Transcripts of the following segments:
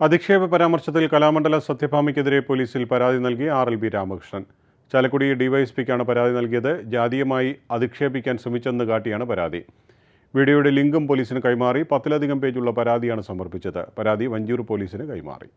അധിക്ഷേപ പരാമർശത്തിൽ കലാമണ്ഡല സത്യഭാമയ്ക്കെതിരെ പോലീസിൽ പരാതി നൽകി RLB രാമകൃഷ്ണൻ. ചാലക്കുടി ഡിവൈഎസ്പിക്കാണ് പരാതി നൽകിയത്. ജാതീയമായി അധിക്ഷേപിക്കാൻ ശ്രമിച്ചെന്ന് കാട്ടിയാണ് പരാതി. വീഡിയോയുടെ ലിങ്കും പോലീസിന് കൈമാറി. 10ലധികം പേജുള്ള പരാതിയാണ് സമർപ്പിച്ചത്. പരാതി വഞ്ചൂർ പോലീസിന് കൈമാറി.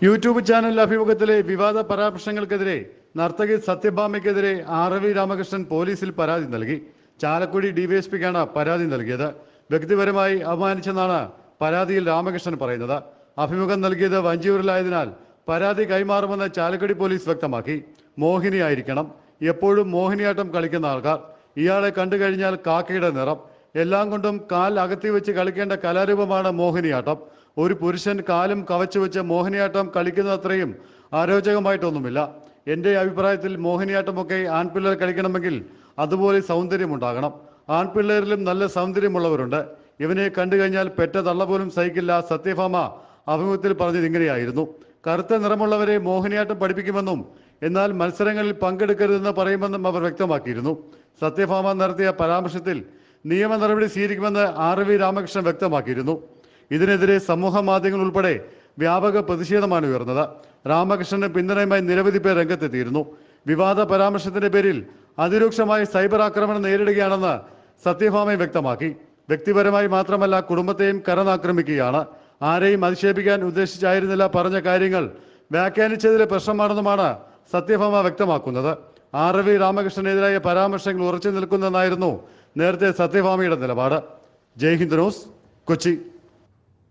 യൂട്യൂബ് ചാനൽ അഭിമുഖത്തിലെ വിവാദ പരാമർശങ്ങൾക്കെതിരെ നർത്തകി സത്യഭാമയ്ക്കെതിരെ RLB രാമകൃഷ്ണൻ പോലീസിൽ പരാതി നൽകി. ചാലക്കുടി ഡിവൈഎസ്പിക്കാണ് പരാതി നൽകിയത്. വ്യക്തിപരമായി അപമാനിച്ചെന്നാണ് പരാതിയിൽ രാമകൃഷ്ണൻ പറയുന്നത്. അഭിമുഖം നൽകിയത് വഞ്ചിയൂരിലായതിനാൽ പരാതി കൈമാറുമെന്ന് ചാലക്കുടി പോലീസ് വ്യക്തമാക്കി. മോഹിനിയായിരിക്കണം, എപ്പോഴും മോഹിനിയാട്ടം കളിക്കുന്ന ആൾക്കാർ. ഇയാളെ കണ്ടു കഴിഞ്ഞാൽ കാക്കയുടെ നിറം, എല്ലാം കൊണ്ടും കാൽ അകത്തി വെച്ച് കളിക്കേണ്ട കലാരൂപമാണ് മോഹിനിയാട്ടം. ഒരു പുരുഷൻ കാലും കവച്ചു വെച്ച് മോഹിനിയാട്ടം കളിക്കുന്നത്രയും അരോചകമായിട്ടൊന്നുമില്ല. എൻ്റെ അഭിപ്രായത്തിൽ മോഹിനിയാട്ടമൊക്കെ ആൺപിള്ളേർ കളിക്കണമെങ്കിൽ അതുപോലെ സൗന്ദര്യമുണ്ടാകണം. ആൺപിള്ളേരിലും നല്ല സൗന്ദര്യമുള്ളവരുണ്ട്. ഇവനെ കണ്ടു കഴിഞ്ഞാൽ പെറ്റ തള്ള പോലും സഹിക്കില്ല. സത്യഭാമ അഭിമുഖത്തിൽ പറഞ്ഞത് ഇങ്ങനെയായിരുന്നു. കറുത്ത നിറമുള്ളവരെ മോഹിനിയാട്ടം പഠിപ്പിക്കുമെന്നും എന്നാൽ മത്സരങ്ങളിൽ പങ്കെടുക്കരുതെന്ന് പറയുമെന്നും അവർ വ്യക്തമാക്കിയിരുന്നു. സത്യഭാമ നടത്തിയ പരാമർശത്തിൽ നിയമ നടപടി സ്വീകരിക്കുമെന്ന് RLB രാമകൃഷ്ണൻ വ്യക്തമാക്കിയിരുന്നു. ഇതിനെതിരെ സമൂഹ മാധ്യമങ്ങൾ ഉൾപ്പെടെ വ്യാപക പ്രതിഷേധമാണ് ഉയർന്നത്. രാമകൃഷ്ണന് പിന്തുണയുമായി നിരവധി പേർ രംഗത്തെത്തിയിരുന്നു. വിവാദ പരാമർശത്തിന്റെ പേരിൽ അതിരൂക്ഷമായ സൈബർ ആക്രമണം നേരിടുകയാണെന്ന് സത്യഭാമ വ്യക്തമാക്കി. വ്യക്തിപരമായി മാത്രമല്ല, കുടുംബത്തെയും കരന്നാക്രമിക്കുകയാണ്. ആരെയും അധിക്ഷേപിക്കാൻ ഉദ്ദേശിച്ചായിരുന്നില്ല പറഞ്ഞ കാര്യങ്ങൾ വ്യാഖ്യാനിച്ചതിലെ പ്രശ്നമാണെന്നുമാണ് സത്യഭാമ വ്യക്തമാക്കുന്നത്. RLB രാമകൃഷ്ണനെതിരായ പരാമർശങ്ങൾ ഉറച്ചു നിൽക്കുന്നെന്നായിരുന്നു നേരത്തെ സത്യഭാമയുടെ നിലപാട്. ജയ് ഹിന്ദ് ന്യൂസ്, കൊച്ചി.